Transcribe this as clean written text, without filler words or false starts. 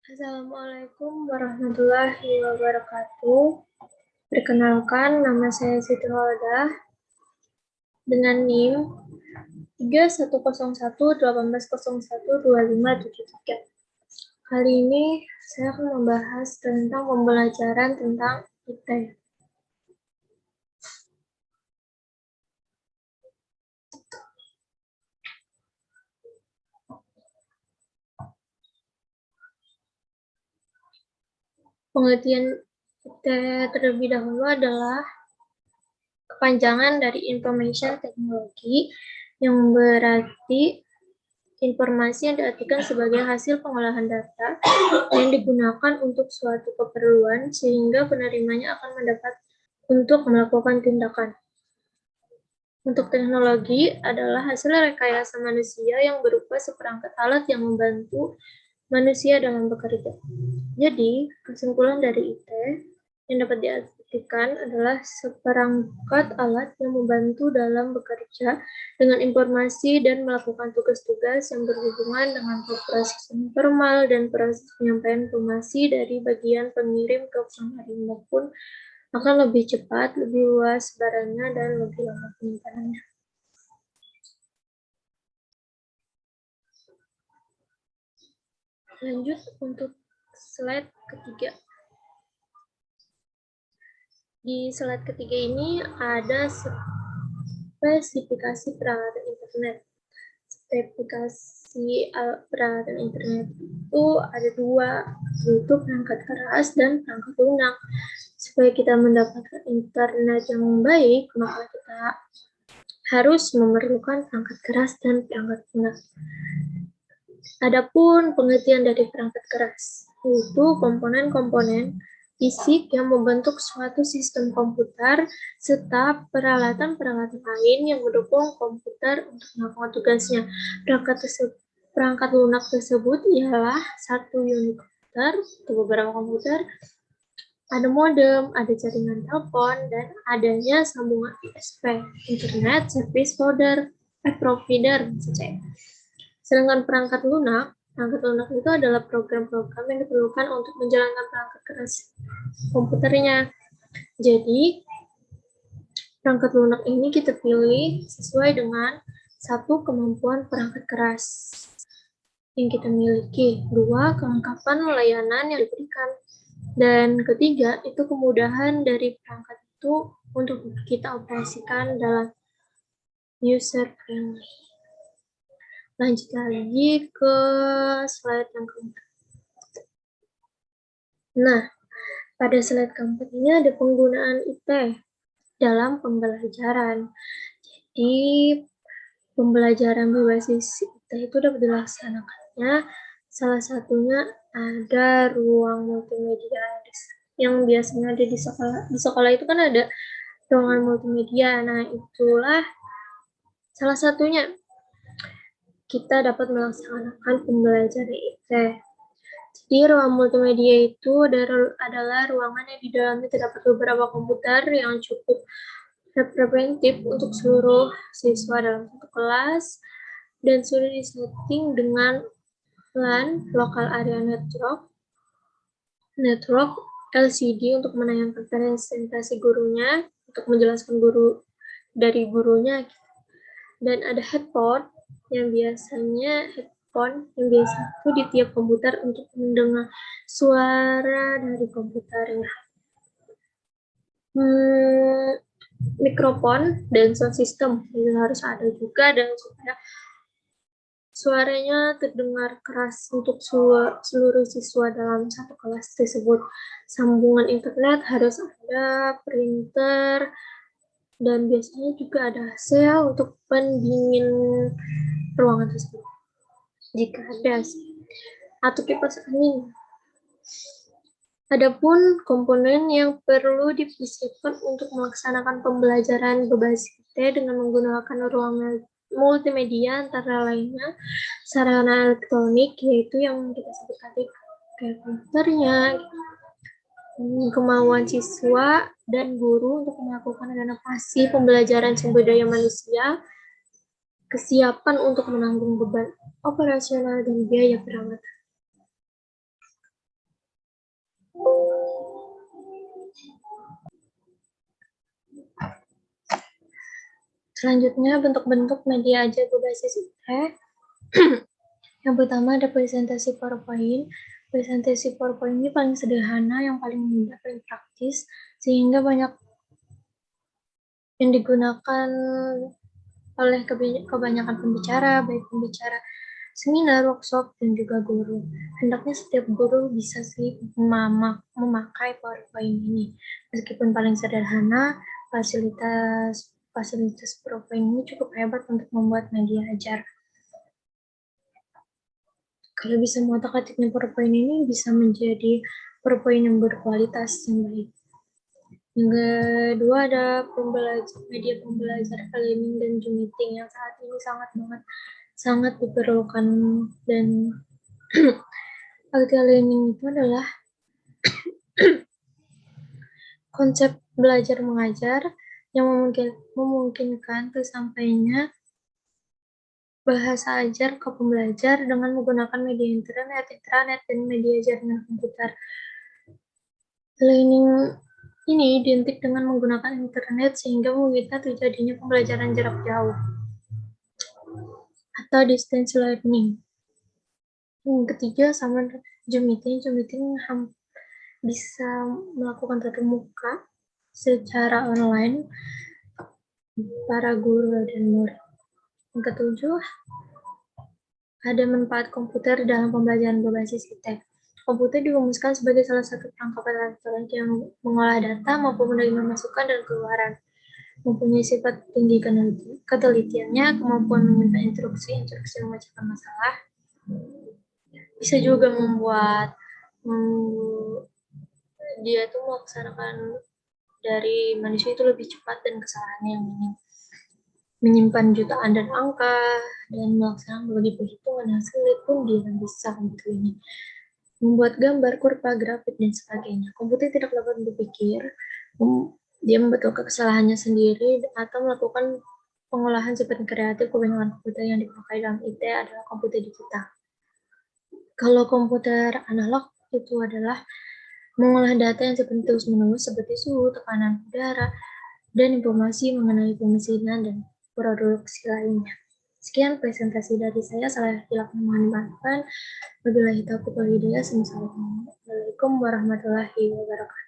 Assalamualaikum warahmatullahi wabarakatuh. Perkenalkan, nama saya Siti Holdah dengan NIM 310118012573. Kali ini saya akan membahas tentang pembelajaran tentang IT. Pengertian IT terlebih dahulu adalah kepanjangan dari Information Technology, yang berarti informasi yang diartikan sebagai hasil pengolahan data yang digunakan untuk suatu keperluan sehingga penerimanya akan mendapat untuk melakukan tindakan. Untuk teknologi adalah hasil rekayasa manusia yang berupa seperangkat alat yang membantu manusia dalam bekerja. Jadi, kesimpulan dari IT yang dapat diartikan adalah seperangkat alat yang membantu dalam bekerja dengan informasi dan melakukan tugas-tugas yang berhubungan dengan proses informal dan proses penyampaian informasi dari bagian pengirim ke pengirim maupun akan lebih cepat, lebih luas sebarannya, dan lebih lama penyimpanannya. Lanjut untuk slide ketiga. Di slide ketiga ini ada spesifikasi peralatan internet. Spesifikasi peralatan internet itu ada dua, yaitu perangkat keras dan perangkat lunak. Supaya kita mendapatkan internet yang baik, maka kita harus memerlukan perangkat keras dan perangkat lunak. Adapun pengertian dari perangkat keras, yaitu komponen-komponen fisik yang membentuk suatu sistem komputer serta peralatan-peralatan lain yang mendukung komputer untuk melakukan tugasnya. Perangkat lunak tersebut ialah satu unit komputer atau beberapa komputer, ada modem, ada jaringan telepon, dan adanya sambungan ISP, Internet Service Provider, Sedangkan perangkat lunak itu adalah program-program yang diperlukan untuk menjalankan perangkat keras komputernya. Jadi, perangkat lunak ini kita pilih sesuai dengan satu, kemampuan perangkat keras yang kita miliki, dua, kelengkapan layanan yang diberikan, dan ketiga, itu kemudahan dari perangkat itu untuk kita operasikan dalam user friendly. Lanjut lagi ke slide yang keempat. Nah, pada slide keempat ini ada penggunaan IT dalam pembelajaran. Jadi, pembelajaran berbasis IT itu dapat dilaksanakannya salah satunya ada ruang multimedia yang biasanya ada di sekolah. Di sekolah itu kan ada ruangan multimedia. Nah, itulah salah satunya kita dapat melaksanakan pembelajaran IT. Jadi, ruang multimedia itu adalah ruangan yang di dalamnya terdapat beberapa komputer yang cukup representatif untuk seluruh siswa dalam satu kelas dan sudah disetting dengan LAN, Local Area Network LCD untuk menayangkan presentasi gurunya, untuk menjelaskan dari gurunya, dan ada headphone yang biasanya itu di tiap komputer untuk mendengar suara dari komputernya. Mikrofon dan sound system itu harus ada juga, dan supaya suaranya terdengar keras untuk seluruh siswa dalam satu kelas tersebut. Sambungan internet harus ada, printer, dan biasanya juga ada AC untuk pendingin ruangan tersebut jika ada, atau kipas angin. Adapun komponen yang perlu dipersiapkan untuk melaksanakan pembelajaran berbasis IT dengan menggunakan ruang multimedia antara lainnya sarana elektronik, yaitu yang kita sebut tadi kayak komputernya, kemauan siswa dan guru untuk melakukan renovasi pembelajaran sumber daya manusia, kesiapan untuk menanggung beban operasional dan biaya perawatan. Selanjutnya, bentuk-bentuk media ajar berbasis IT. Yang pertama ada presentasi PowerPoint. Presentasi PowerPoint ini paling sederhana, yang paling mudah, paling praktis, sehingga banyak yang digunakan oleh kebanyakan pembicara, baik pembicara seminar, workshop, dan juga guru. Hendaknya setiap guru bisa sih memakai PowerPoint ini. Meskipun paling sederhana, fasilitas PowerPoint ini cukup hebat untuk membuat media ajar. Kalau bisa mengotak-atiknya PowerPoint ini bisa menjadi PowerPoint yang berkualitas yang baik. Yang kedua ada media pembelajar e-learning dan Zoom meeting yang saat ini sangat diperlukan, dan arti e-learning itu adalah konsep belajar mengajar yang memungkinkan tersampainya bahasa ajar ke pembelajar dengan menggunakan media intranet, dan media jaringan komputer. Learning ini identik dengan menggunakan internet sehingga memungkinkan terjadinya pembelajaran jarak jauh atau distance learning. Yang ketiga sama Zoom meeting. Zoom meeting bisa melakukan tatap muka secara online para guru dan murid. Yang ketujuh, ada manfaat komputer dalam pembelajaran berbasis IT. Komputer dirumuskan sebagai salah satu perangkat elektronik yang mengolah data maupun menerima masukan dan keluaran. Mempunyai sifat tinggi ketelitiannya, kemampuan menyimpan instruksi memecahkan masalah, bisa juga membuat dia tuh melaksanakan dari manusia itu lebih cepat dan kesalahannya yang minim. Menyimpan jutaan dan angka dan melaksanakan berbagai perhitungan hasil pun dia bisa komputer ini. Membuat gambar, kurva, grafik, dan sebagainya. Komputer tidak dapat berpikir, dia membetulkan kesalahannya sendiri atau melakukan pengolahan seperti kreatif. Kebanyakan komputer yang dipakai dalam IT adalah komputer digital. Kalau komputer analog itu adalah mengolah data yang seperti terus-menerus seperti suhu, tekanan udara, dan informasi mengenai pemesinan dan produksi lainnya. Sekian presentasi dari saya. Salah hilap mohon dimaafkan. Wabillahi taufiq wal hidayah. Assalamualaikum warahmatullahi wabarakatuh.